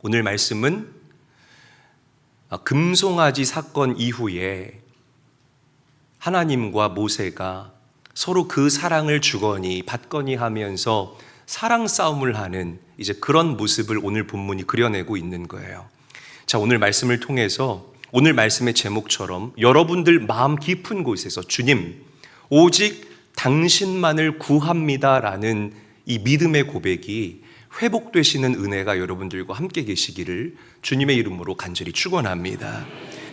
오늘 말씀은 금송아지 사건 이후에 하나님과 모세가 서로 그 사랑을 주거니 받거니 하면서 사랑 싸움을 하는 이제 그런 모습을 오늘 본문이 그려내고 있는 거예요. 자, 오늘 말씀을 통해서 오늘 말씀의 제목처럼 여러분들 마음 깊은 곳에서 주님, 오직 당신만을 구합니다라는 이 믿음의 고백이 회복되시는 은혜가 여러분들과 함께 계시기를 주님의 이름으로 간절히 축원합니다.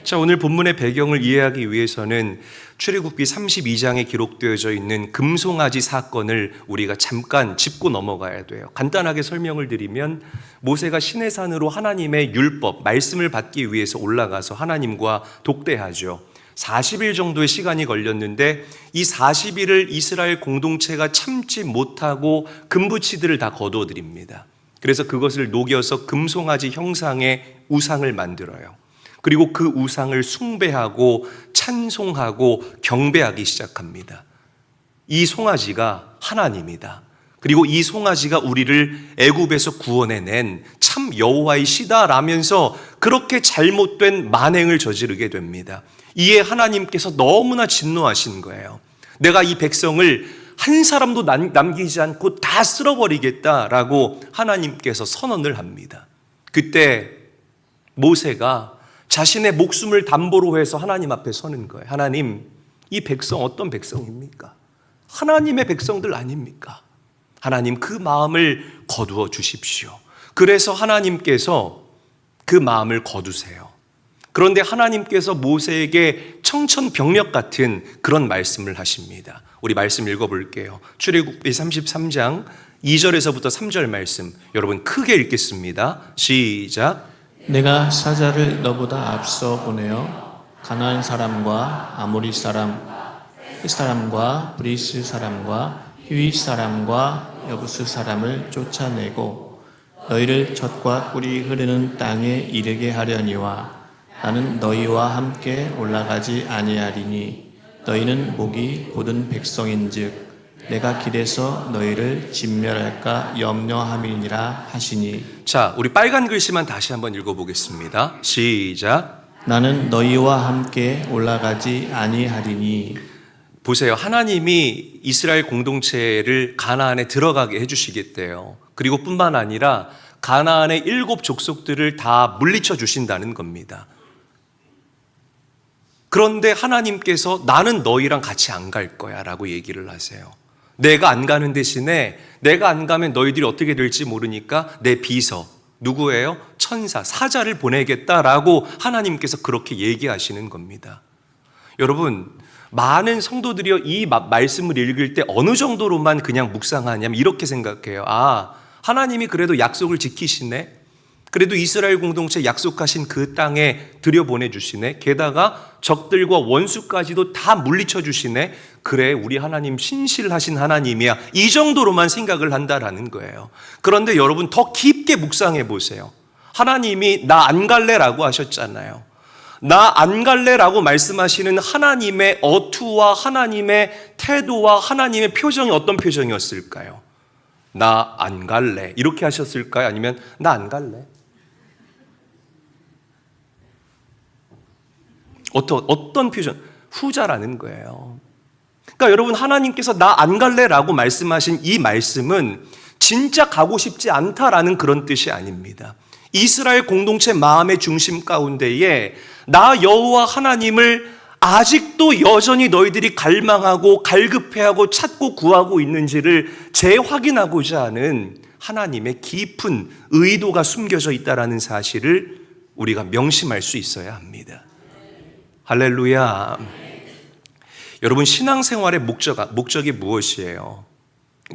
자, 오늘 본문의 배경을 이해하기 위해서는 출애굽기 32장에 기록되어져 있는 금송아지 사건을 우리가 잠깐 짚고 넘어가야 돼요. 간단하게 설명을 드리면 모세가 시내산으로 하나님의 율법, 말씀을 받기 위해서 올라가서 하나님과 독대하죠. 40일 정도의 시간이 걸렸는데 이 40일을 이스라엘 공동체가 참지 못하고 금부치들을 다 거두어드립니다. 그래서 그것을 녹여서 금송아지 형상의 우상을 만들어요. 그리고 그 우상을 숭배하고 찬송하고 경배하기 시작합니다. 이 송아지가 하나님이다. 그리고 이 송아지가 우리를 애굽에서 구원해낸 참 여호와의 시다라면서 그렇게 잘못된 만행을 저지르게 됩니다. 이에 하나님께서 너무나 진노하신 거예요. 내가 이 백성을 한 사람도 남기지 않고 다 쓸어버리겠다라고 하나님께서 선언을 합니다. 그때 모세가 자신의 목숨을 담보로 해서 하나님 앞에 서는 거예요. 하나님, 이 백성 어떤 백성입니까? 하나님의 백성들 아닙니까? 하나님, 그 마음을 거두어 주십시오. 그래서 하나님께서 그 마음을 거두세요. 그런데 하나님께서 모세에게 청천벽력 같은 그런 말씀을 하십니다. 우리 말씀 읽어볼게요. 출애굽기 33장 2절에서부터 3절 말씀, 여러분 크게 읽겠습니다. 시작. 내가 사자를 너보다 앞서 보내어 가나안 사람과 아모리 사람, 헷 사람과 브리스 사람과 히윗 사람과 여부스 사람을 쫓아내고 너희를 젖과 꿀이 흐르는 땅에 이르게 하려니와 나는 너희와 함께 올라가지 아니하리니 너희는 목이 곧은 백성인즉 내가 길에서 너희를 진멸할까 염려함이니라 하시니. 자, 우리 빨간 글씨만 다시 한번 읽어보겠습니다. 시작. 나는 너희와 함께 올라가지 아니하리니. 보세요. 하나님이 이스라엘 공동체를 가나안에 들어가게 해주시겠대요. 그리고 뿐만 아니라 가나안의 7 족속들을 다 물리쳐 주신다는 겁니다. 그런데 하나님께서 나는 너희랑 같이 안 갈 거야 라고 얘기를 하세요. 내가 안 가는 대신에 내가 안 가면 너희들이 어떻게 될지 모르니까 내 비서, 누구예요? 천사, 사자를 보내겠다라고 하나님께서 그렇게 얘기하시는 겁니다. 여러분, 많은 성도들이 이 말씀을 읽을 때 어느 정도로만 그냥 묵상하냐면 이렇게 생각해요. 아, 하나님이 그래도 약속을 지키시네. 그래도 이스라엘 공동체 약속하신 그 땅에 들여보내주시네. 게다가 적들과 원수까지도 다 물리쳐 주시네. 그래, 우리 하나님 신실하신 하나님이야. 이 정도로만 생각을 한다라는 거예요. 그런데 여러분 더 깊게 묵상해 보세요. 하나님이 나 안 갈래라고 하셨잖아요. 나 안 갈래라고 말씀하시는 하나님의 어투와 하나님의 태도와 하나님의 표정이 어떤 표정이었을까요? 나 안 갈래 이렇게 하셨을까요? 아니면 나 안 갈래? 어떤 표정? 후자라는 거예요. 그러니까 여러분, 하나님께서 나 안 갈래라고 말씀하신 이 말씀은 진짜 가고 싶지 않다라는 그런 뜻이 아닙니다. 이스라엘 공동체 마음의 중심 가운데에 나 여호와 하나님을 아직도 여전히 너희들이 갈망하고 갈급해하고 찾고 구하고 있는지를 재확인하고자 하는 하나님의 깊은 의도가 숨겨져 있다는 사실을 우리가 명심할 수 있어야 합니다. 할렐루야. 여러분, 신앙생활의 목적이 무엇이에요?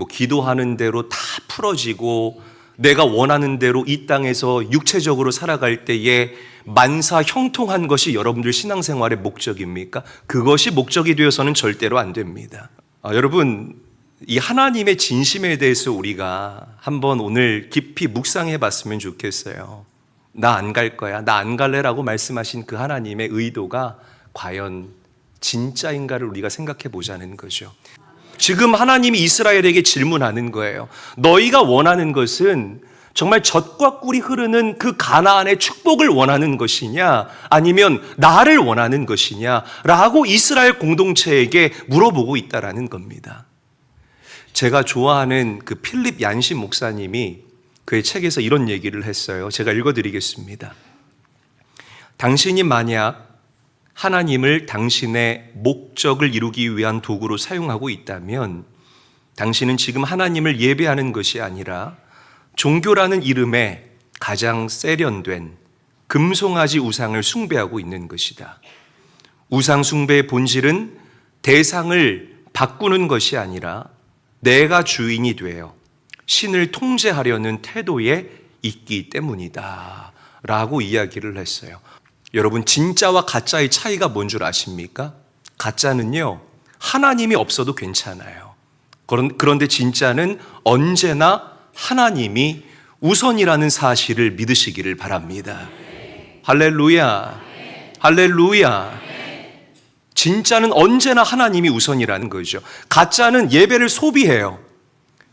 기도하는 대로 다 풀어지고 내가 원하는 대로 이 땅에서 육체적으로 살아갈 때에 만사 형통한 것이 여러분들 신앙생활의 목적입니까? 그것이 목적이 되어서는 절대로 안 됩니다. 여러분, 이 하나님의 진심에 대해서 우리가 한번 오늘 깊이 묵상해 봤으면 좋겠어요. 나 안 갈 거야, 나 안 갈래라고 말씀하신 그 하나님의 의도가 과연 진짜인가를 우리가 생각해 보자는 거죠. 지금 하나님이 이스라엘에게 질문하는 거예요. 너희가 원하는 것은 정말 젖과 꿀이 흐르는 그 가나안의 축복을 원하는 것이냐, 아니면 나를 원하는 것이냐라고 이스라엘 공동체에게 물어보고 있다라는 겁니다. 제가 좋아하는 그 필립 얀신 목사님이 그의 책에서 이런 얘기를 했어요. 제가 읽어드리겠습니다. 당신이 만약 하나님을 당신의 목적을 이루기 위한 도구로 사용하고 있다면 당신은 지금 하나님을 예배하는 것이 아니라 종교라는 이름에 가장 세련된 금송아지 우상을 숭배하고 있는 것이다. 우상 숭배의 본질은 대상을 바꾸는 것이 아니라 내가 주인이 되어 신을 통제하려는 태도에 있기 때문이다 라고 이야기를 했어요. 여러분, 진짜와 가짜의 차이가 뭔 줄 아십니까? 가짜는요, 하나님이 없어도 괜찮아요. 그런데 진짜는 언제나 하나님이 우선이라는 사실을 믿으시기를 바랍니다. 할렐루야, 할렐루야. 진짜는 언제나 하나님이 우선이라는 거죠. 가짜는 예배를 소비해요.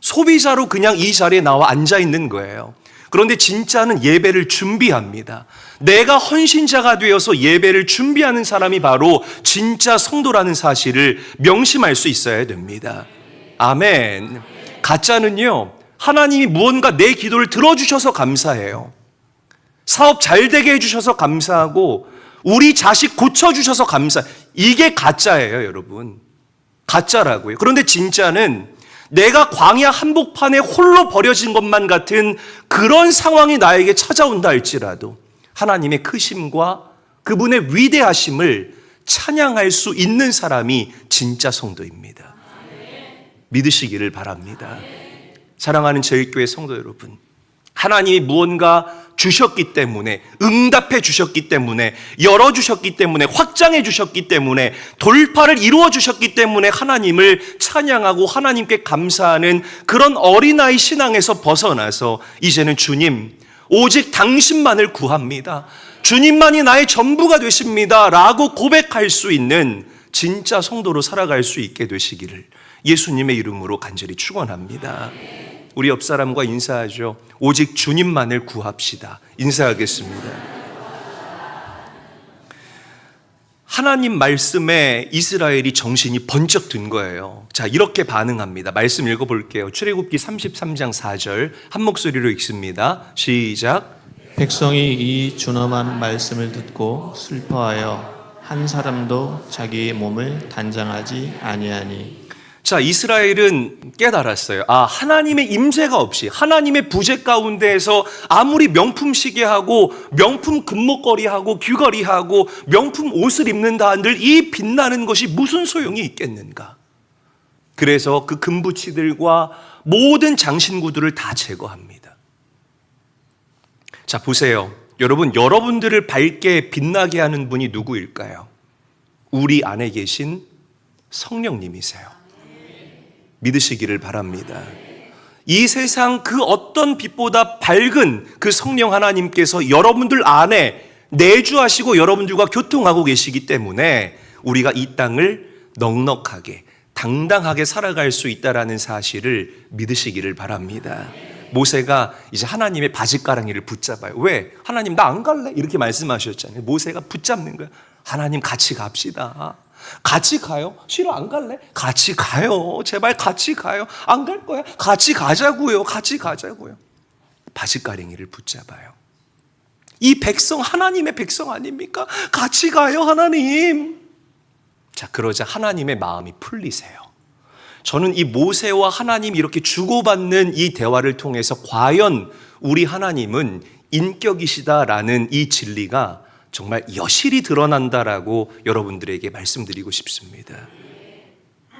소비자로 그냥 이 자리에 나와 앉아 있는 거예요. 그런데 진짜는 예배를 준비합니다. 내가 헌신자가 되어서 예배를 준비하는 사람이 바로 진짜 성도라는 사실을 명심할 수 있어야 됩니다. 아멘. 가짜는요, 하나님이 무언가 내 기도를 들어주셔서 감사해요. 사업 잘 되게 해주셔서 감사하고 우리 자식 고쳐주셔서 이게 가짜예요, 여러분. 가짜라고요. 그런데 진짜는 내가 광야 한복판에 홀로 버려진 것만 같은 그런 상황이 나에게 찾아온다 할지라도 하나님의 크심과 그분의 위대하심을 찬양할 수 있는 사람이 진짜 성도입니다. 믿으시기를 바랍니다. 사랑하는 저희교회 성도 여러분, 하나님이 무언가 주셨기 때문에, 응답해 주셨기 때문에, 열어주셨기 때문에, 확장해 주셨기 때문에, 돌파를 이루어 주셨기 때문에 하나님을 찬양하고 하나님께 감사하는 그런 어린아이 신앙에서 벗어나서 이제는 주님, 오직 당신만을 구합니다. 주님만이 나의 전부가 되십니다 라고 고백할 수 있는 진짜 성도로 살아갈 수 있게 되시기를 예수님의 이름으로 간절히 축원합니다. 우리 옆 사람과 인사하죠. 오직 주님만을 구합시다. 인사하겠습니다. 하나님 말씀에 이스라엘이 정신이 번쩍 든 거예요. 자, 이렇게 반응합니다. 말씀 읽어볼게요. 출애굽기 33장 4절 한 목소리로 읽습니다. 시작. 백성이 이 준엄한 말씀을 듣고 슬퍼하여 한 사람도 자기의 몸을 단장하지 아니하니. 자, 이스라엘은 깨달았어요. 아, 하나님의 임재가 없이, 하나님의 부재 가운데에서 아무리 명품 시계하고 명품 금목걸이하고 귀걸이하고 명품 옷을 입는다 한들 이 빛나는 것이 무슨 소용이 있겠는가? 그래서 그 금부치들과 모든 장신구들을 다 제거합니다. 자, 보세요. 여러분, 여러분들을 밝게 빛나게 하는 분이 누구일까요? 우리 안에 계신 성령님이세요. 믿으시기를 바랍니다. 이 세상 그 어떤 빛보다 밝은 그 성령 하나님께서 여러분들 안에 내주하시고 여러분들과 교통하고 계시기 때문에 우리가 이 땅을 넉넉하게 당당하게 살아갈 수 있다는 사실을 믿으시기를 바랍니다. 모세가 이제 하나님의 바짓가랑이를 붙잡아요. 왜? 하나님 나 안 갈래? 이렇게 말씀하셨잖아요. 모세가 붙잡는 거예요. 하나님 같이 갑시다. 같이 가요? 싫어, 안 갈래? 같이 가요. 제발 같이 가요. 안 갈 거야? 같이 가자고요. 같이 가자고요. 바짓가랑이를 붙잡아요. 이 백성 하나님의 백성 아닙니까? 같이 가요, 하나님. 자, 그러자 하나님의 마음이 풀리세요. 저는 이 모세와 하나님 이렇게 주고받는 이 대화를 통해서 과연 우리 하나님은 인격이시다라는 이 진리가 정말 여실히 드러난다라고 여러분들에게 말씀드리고 싶습니다.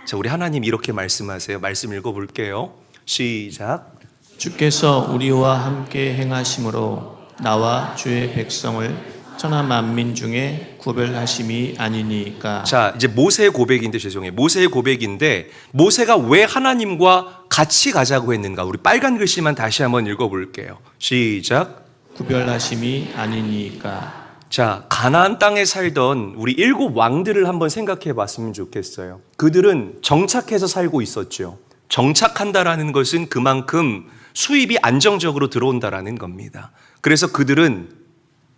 자, 우리 하나님 이렇게 말씀하세요. 말씀 읽어볼게요. 시작. 주께서 우리와 함께 행하심으로 나와 주의 백성을 천하 만민 중에 구별하심이 아니니까. 자, 이제 모세의 고백인데, 죄송해요. 모세의 고백인데 모세가 왜 하나님과 같이 가자고 했는가? 우리 빨간 글씨만 다시 한번 읽어볼게요. 시작. 구별하심이 아니니까. 자, 가나안 땅에 살던 우리 7 왕들을 한번 생각해 봤으면 좋겠어요. 그들은 정착해서 살고 있었죠. 정착한다라는 것은 그만큼 수입이 안정적으로 들어온다라는 겁니다. 그래서 그들은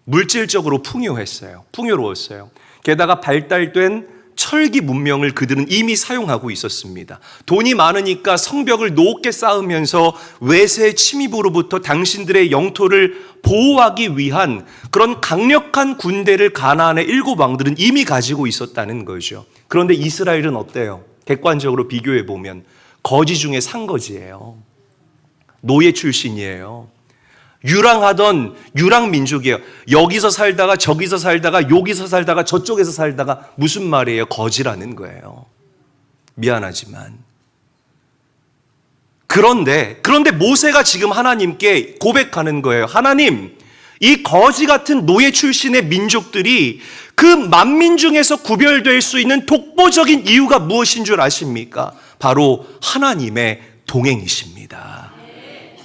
물질적으로 풍요로웠어요. 게다가 발달된 철기 문명을 그들은 이미 사용하고 있었습니다. 돈이 많으니까 성벽을 높게 쌓으면서 외세 침입으로부터 당신들의 영토를 보호하기 위한 그런 강력한 군대를 가나안의 7왕들은 이미 가지고 있었다는 거죠. 그런데 이스라엘은 어때요? 객관적으로 비교해 보면 거지 중에 상거지예요. 노예 출신이에요. 유랑하던 유랑민족이에요. 여기서 살다가 저기서 살다가 여기서 살다가 저쪽에서 살다가 무슨 말이에요? 거지라는 거예요. 미안하지만. 그런데 모세가 지금 하나님께 고백하는 거예요. 하나님, 이 거지 같은 노예 출신의 민족들이 그 만민 중에서 구별될 수 있는 독보적인 이유가 무엇인 줄 아십니까? 바로 하나님의 동행이십니다.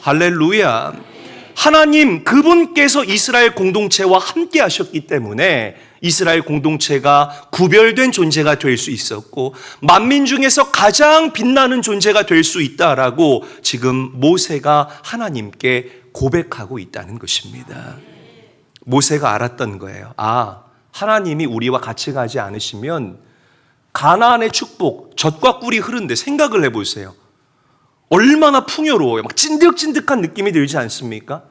할렐루야. 하나님 그분께서 이스라엘 공동체와 함께 하셨기 때문에 이스라엘 공동체가 구별된 존재가 될 수 있었고 만민 중에서 가장 빛나는 존재가 될 수 있다라고 지금 모세가 하나님께 고백하고 있다는 것입니다. 모세가 알았던 거예요. 아, 하나님이 우리와 같이 가지 않으시면 가나안의 축복, 젖과 꿀이 흐르는데 생각을 해보세요. 얼마나 풍요로워요. 막 찐득찐득한 느낌이 들지 않습니까?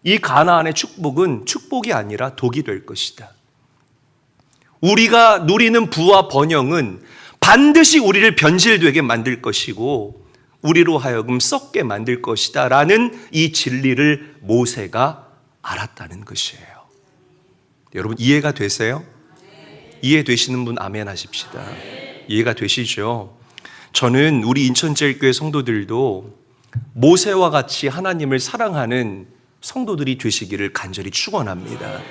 이 가나안의 축복은 축복이 아니라 독이 될 것이다. 우리가 누리는 부와 번영은 반드시 우리를 변질되게 만들 것이고 우리로 하여금 썩게 만들 것이다 라는 이 진리를 모세가 알았다는 것이에요. 여러분 이해가 되세요? 이해되시는 분 아멘 하십시다. 이해가 되시죠? 저는 우리 인천제일교회 성도들도 모세와 같이 하나님을 사랑하는 성도들이 되시기를 간절히 축원합니다.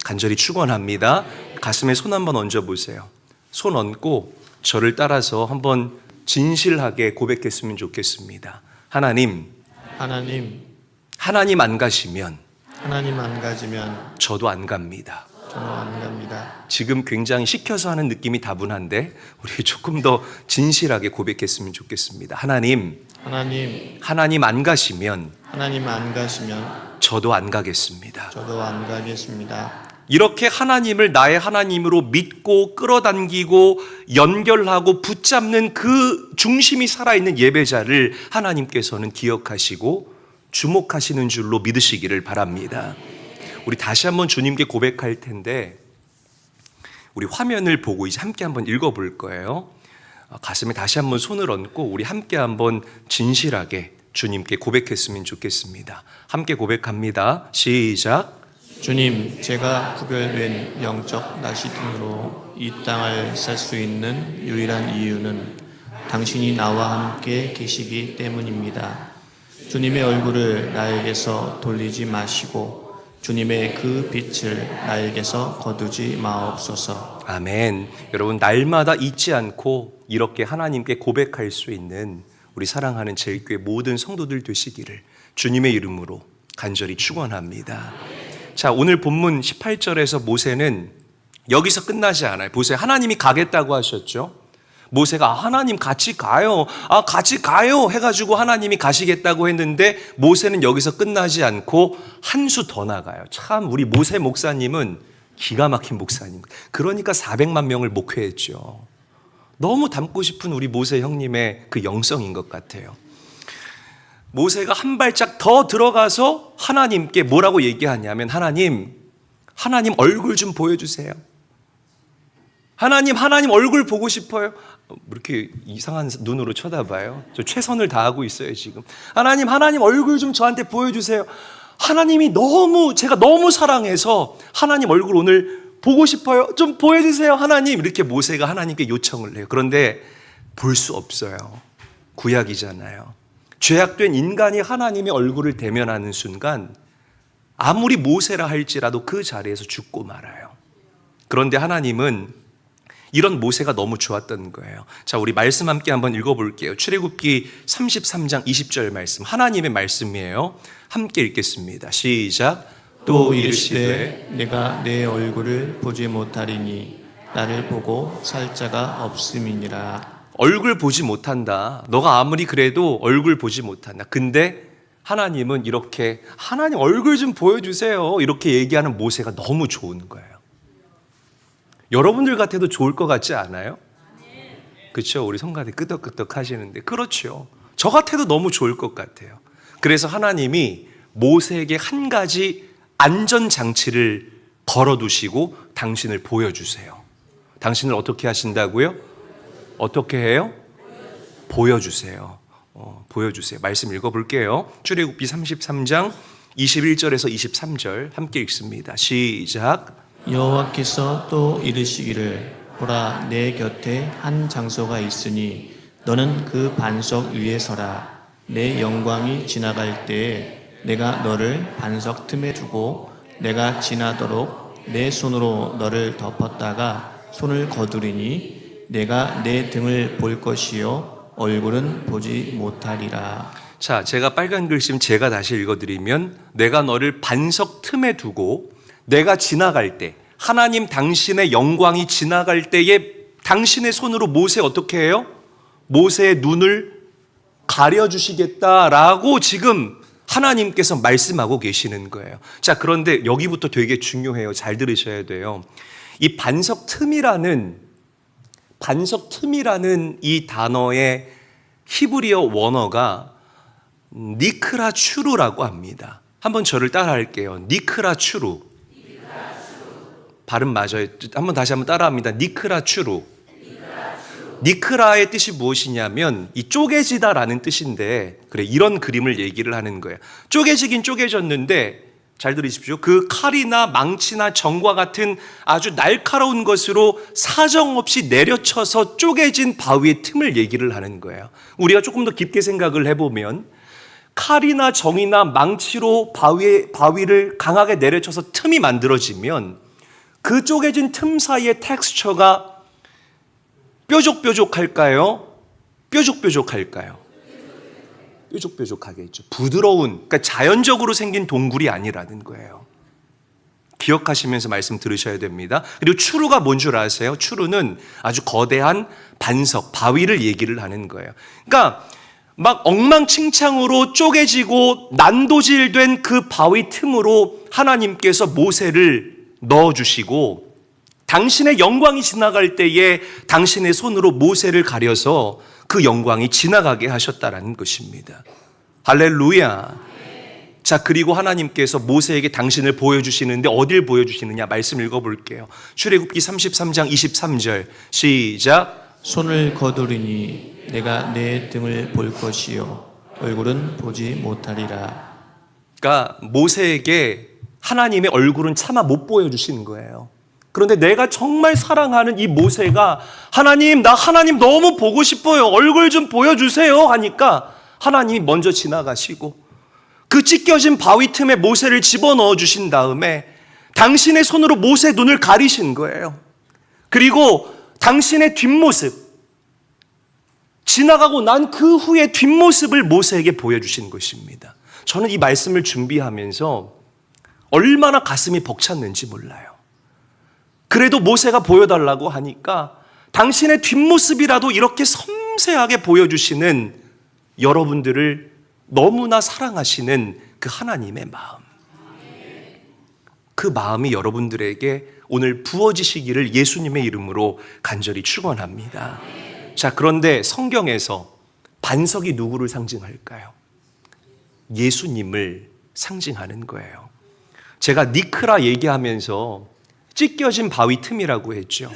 간절히 축원합니다. 가슴에 손 한번 얹어보세요. 손 얹고 저를 따라서 한번 진실하게 고백했으면 좋겠습니다. 하나님 안 가시면 저도 안 갑니다. 지금 굉장히 시켜서 하는 느낌이 다분한데 우리 조금 더 진실하게 고백했으면 좋겠습니다. 하나님 안 가시면 저도 안 가겠습니다. 이렇게 하나님을 나의 하나님으로 믿고 끌어당기고 연결하고 붙잡는 그 중심이 살아있는 예배자를 하나님께서는 기억하시고 주목하시는 줄로 믿으시기를 바랍니다. 우리 다시 한번 주님께 고백할 텐데 우리 화면을 보고 이제 함께 한번 읽어볼 거예요. 가슴에 다시 한번 손을 얹고 우리 함께 한번 진실하게 주님께 고백했으면 좋겠습니다. 함께 고백합니다. 시작. 주님, 제가 구별된 영적 나시등으로 이 땅을 살 수 있는 유일한 이유는 당신이 나와 함께 계시기 때문입니다. 주님의 얼굴을 나에게서 돌리지 마시고 주님의 그 빛을 나에게서 거두지 마옵소서. 아멘. 여러분 날마다 잊지 않고 이렇게 하나님께 고백할 수 있는 우리 사랑하는 제일교회 모든 성도들 되시기를 주님의 이름으로 간절히 축원합니다. 자, 오늘 본문 18절에서 모세는 여기서 끝나지 않아요. 보세요. 하나님이 가겠다고 하셨죠. 모세가 하나님 같이 가요. 같이 가요 해가지고 하나님이 가시겠다고 했는데 모세는 여기서 끝나지 않고 한 수 더 나가요. 참 우리 모세 목사님은 기가 막힌 목사님. 그러니까 400만 명을 목회했죠. 너무 닮고 싶은 우리 모세 형님의 그 영성인 것 같아요. 모세가 한 발짝 더 들어가서 하나님께 뭐라고 얘기하냐면 하나님 얼굴 좀 보여주세요. 하나님 얼굴 보고 싶어요. 이렇게 이상한 눈으로 쳐다봐요. 저 최선을 다하고 있어요 지금. 하나님 얼굴 좀 저한테 보여주세요. 하나님이 제가 너무 사랑해서 하나님 얼굴 오늘 보고 싶어요. 좀 보여주세요 하나님. 이렇게 모세가 하나님께 요청을 해요. 그런데 볼 수 없어요. 구약이잖아요. 죄악된 인간이 하나님의 얼굴을 대면하는 순간 아무리 모세라 할지라도 그 자리에서 죽고 말아요. 그런데 하나님은 이런 모세가 너무 좋았던 거예요. 자, 우리 말씀 함께 한번 읽어볼게요. 출애굽기 33장 20절 말씀, 하나님의 말씀이에요. 함께 읽겠습니다. 시작. 또 이르시되 내가 내 얼굴을 보지 못하리니 나를 보고 살 자가 없음이니라. 얼굴 보지 못한다. 너가 아무리 그래도 얼굴 보지 못한다. 근데 하나님은 이렇게 하나님 얼굴 좀 보여주세요 이렇게 얘기하는 모세가 너무 좋은 거예요. 여러분들 같아도 좋을 것 같지 않아요? 그렇죠? 우리 성가대 끄덕끄덕 하시는데 그렇죠. 저 같아도 너무 좋을 것 같아요. 그래서 하나님이 모세에게 한 가지 안전장치를 걸어두시고 당신을 보여주세요. 당신을 어떻게 하신다고요? 어떻게 해요? 보여주세요. 보여주세요. 말씀 읽어볼게요. 출애굽기 33장 21절에서 23절 함께 읽습니다. 시작. 여호와께서 또 이르시기를 보라 내 곁에 한 장소가 있으니 너는 그 반석 위에 서라. 내 영광이 지나갈 때에 내가 너를 반석 틈에 두고 내가 지나도록 내 손으로 너를 덮었다가 손을 거두리니 내가 내 등을 볼 것이요 얼굴은 보지 못하리라. 자, 제가 빨간 글씨면 제가 다시 읽어드리면 내가 너를 반석 틈에 두고 내가 지나갈 때 하나님 당신의 영광이 지나갈 때에 당신의 손으로 모세 어떻게 해요? 모세의 눈을 가려주시겠다라고 지금 하나님께서 말씀하고 계시는 거예요. 자, 그런데 여기부터 되게 중요해요. 잘 들으셔야 돼요. 이 반석 틈이라는 이 단어의 히브리어 원어가 니크라 추루라고 합니다. 한번 저를 따라 할게요. 니크라 추루. 발음 맞아요. 다시 한번 따라합니다. 니크라 추루. 니크라의 뜻이 무엇이냐면 이 쪼개지다라는 뜻인데 그래 이런 그림을 얘기를 하는 거예요. 쪼개지긴 쪼개졌는데 잘 들으십시오. 그 칼이나 망치나 정과 같은 아주 날카로운 것으로 사정없이 내려쳐서 쪼개진 바위의 틈을 얘기를 하는 거예요. 우리가 조금 더 깊게 생각을 해보면 칼이나 정이나 망치로 바위를 강하게 내려쳐서 틈이 만들어지면 그 쪼개진 틈 사이의 텍스처가 뾰족뾰족할까요? 뾰족뾰족할까요? 뾰족뾰족하겠죠. 부드러운, 그러니까 자연적으로 생긴 동굴이 아니라는 거예요. 기억하시면서 말씀 들으셔야 됩니다. 그리고 추루가 뭔 줄 아세요? 추루는 아주 거대한 반석, 바위를 얘기를 하는 거예요. 그러니까 막 엉망칭창으로 쪼개지고 난도질된 그 바위 틈으로 하나님께서 모세를 넣어주시고 당신의 영광이 지나갈 때에 당신의 손으로 모세를 가려서 그 영광이 지나가게 하셨다라는 것입니다. 할렐루야. 자, 그리고 하나님께서 모세에게 당신을 보여주시는데 어딜 보여주시느냐 말씀 읽어볼게요. 출애굽기 33장 23절 시작. 손을 거두리니 내가 내 등을 볼 것이요 얼굴은 보지 못하리라. 그러니까 모세에게 하나님의 얼굴은 차마 못 보여주시는 거예요. 그런데 내가 정말 사랑하는 이 모세가 하나님, 나 하나님 너무 보고 싶어요. 얼굴 좀 보여주세요 하니까 하나님이 먼저 지나가시고 그 찢겨진 바위 틈에 모세를 집어넣어 주신 다음에 당신의 손으로 모세 눈을 가리신 거예요. 그리고 당신의 뒷모습, 지나가고 난 그 후의 뒷모습을 모세에게 보여주신 것입니다. 저는 이 말씀을 준비하면서 얼마나 가슴이 벅찼는지 몰라요. 그래도 모세가 보여달라고 하니까 당신의 뒷모습이라도 이렇게 섬세하게 보여주시는 여러분들을 너무나 사랑하시는 그 하나님의 마음. 그 마음이 여러분들에게 오늘 부어지시기를 예수님의 이름으로 간절히 축원합니다. 자, 그런데 성경에서 반석이 누구를 상징할까요? 예수님을 상징하는 거예요. 제가 니크라 얘기하면서 찢겨진 바위 틈이라고 했죠.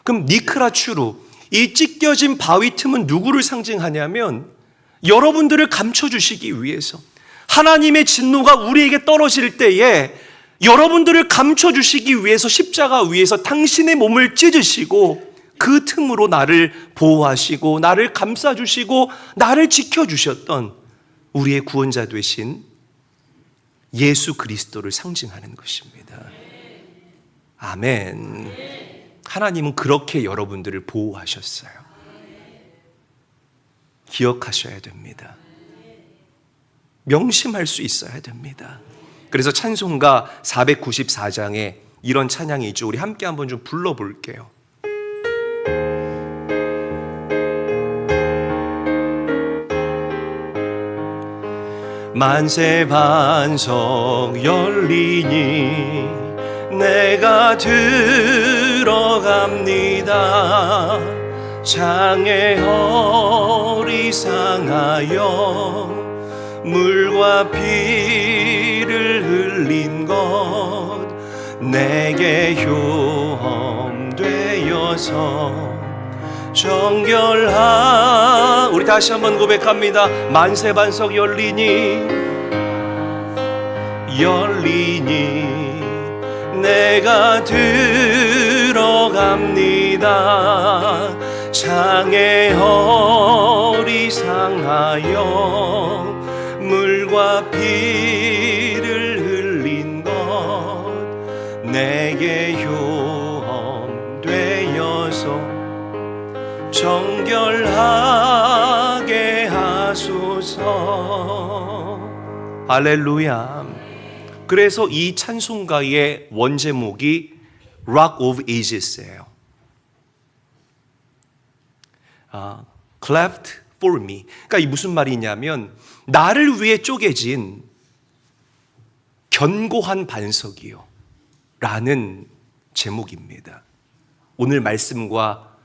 그럼 니크라 추루, 이 찢겨진 바위 틈은 누구를 상징하냐면 여러분들을 감춰주시기 위해서 하나님의 진노가 우리에게 떨어질 때에 여러분들을 감춰주시기 위해서 십자가 위에서 당신의 몸을 찢으시고 그 틈으로 나를 보호하시고 나를 감싸주시고 나를 지켜주셨던 우리의 구원자 되신 예수 그리스도를 상징하는 것입니다. 아멘. 하나님은 그렇게 여러분들을 보호하셨어요. 기억하셔야 됩니다. 명심할 수 있어야 됩니다. 그래서 찬송가 494장에 이런 찬양이 있죠. 우리 함께 한번 좀 불러볼게요. 만세 반석 열리니 내가 들어갑니다. 장애 허리 상하여 물과 피를 흘린 것 내게 효험되어서 정결하. 우리 다시 한번 고백합니다. 만세 반석 열리니 내가 들어갑니다. 장애 허리 상하여 물과 피를 흘린 것 내게 효험되어서 정결하게 하소서. 할렐루야. 그래서 이 찬송가의 원제목이 Rock of Ages예요. Cleft for me. 그러니까 이 무슨 말이냐면 나를 위해 쪼개진 견고한 반석이요 라는 제목입니다. 오늘 말씀과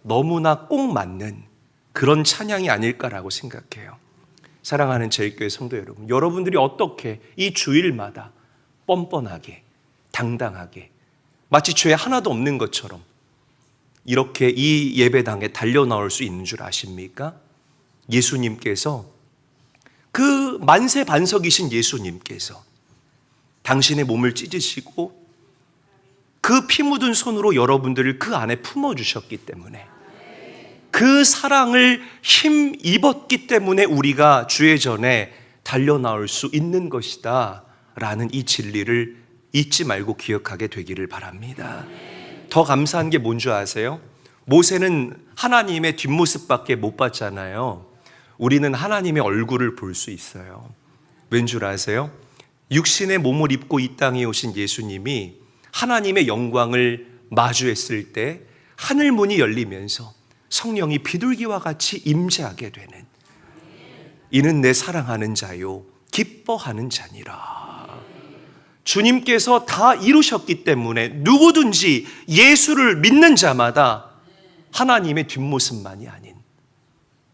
너무나 꼭 맞는 그런 찬양이 아닐까라고 생각해요. 사랑하는 제일교회 성도 여러분, 여러분들이 어떻게 이 주일마다 뻔뻔하게 당당하게 마치 죄 하나도 없는 것처럼 이렇게 이 예배당에 달려나올 수 있는 줄 아십니까? 예수님께서, 그 만세 반석이신 예수님께서 당신의 몸을 찢으시고 그 피 묻은 손으로 여러분들을 그 안에 품어주셨기 때문에, 그 사랑을 힘입었기 때문에 우리가 주의 전에 달려나올 수 있는 것이다 라는 이 진리를 잊지 말고 기억하게 되기를 바랍니다. 더 감사한 게 뭔지 아세요? 모세는 하나님의 뒷모습밖에 못 봤잖아요. 우리는 하나님의 얼굴을 볼 수 있어요. 왠 줄 아세요? 육신의 몸을 입고 이 땅에 오신 예수님이 하나님의 영광을 마주했을 때 하늘 문이 열리면서 성령이 비둘기와 같이 임재하게 되는, 이는 내 사랑하는 자요 기뻐하는 자니라. 주님께서 다 이루셨기 때문에 누구든지 예수를 믿는 자마다 하나님의 뒷모습만이 아닌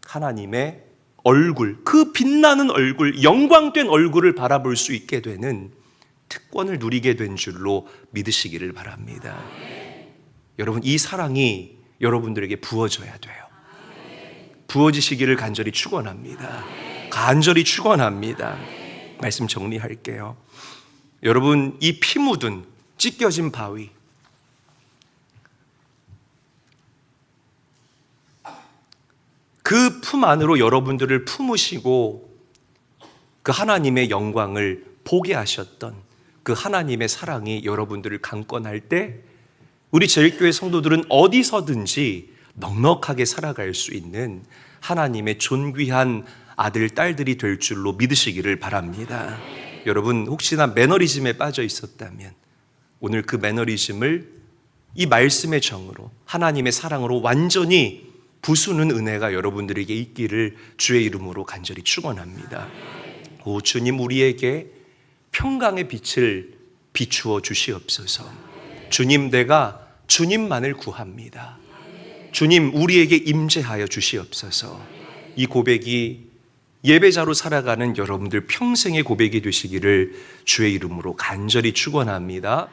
하나님의 얼굴, 그 빛나는 얼굴, 영광된 얼굴을 바라볼 수 있게 되는 특권을 누리게 된 줄로 믿으시기를 바랍니다. 여러분, 이 사랑이 여러분들에게 부어져야 돼요. 부어지시기를 간절히 축원합니다. 간절히 축원합니다. 말씀 정리할게요. 여러분, 이 피 묻은 찢겨진 바위, 그 품 안으로 여러분들을 품으시고 그 하나님의 영광을 보게 하셨던 그 하나님의 사랑이 여러분들을 강권할 때 우리 제일교회 성도들은 어디서든지 넉넉하게 살아갈 수 있는 하나님의 존귀한 아들, 딸들이 될 줄로 믿으시기를 바랍니다. 여러분, 혹시나 매너리즘에 빠져 있었다면 오늘 그 매너리즘을 이 말씀의 정으로, 하나님의 사랑으로 완전히 부수는 은혜가 여러분들에게 있기를 주의 이름으로 간절히 축원합니다. 오 주님, 우리에게 평강의 빛을 비추어 주시옵소서. 주님, 내가 주님만을 구합니다. 주님, 우리에게 임재하여 주시옵소서. 이 고백이 예배자로 살아가는 여러분들 평생의 고백이 되시기를 주의 이름으로 간절히 축원합니다.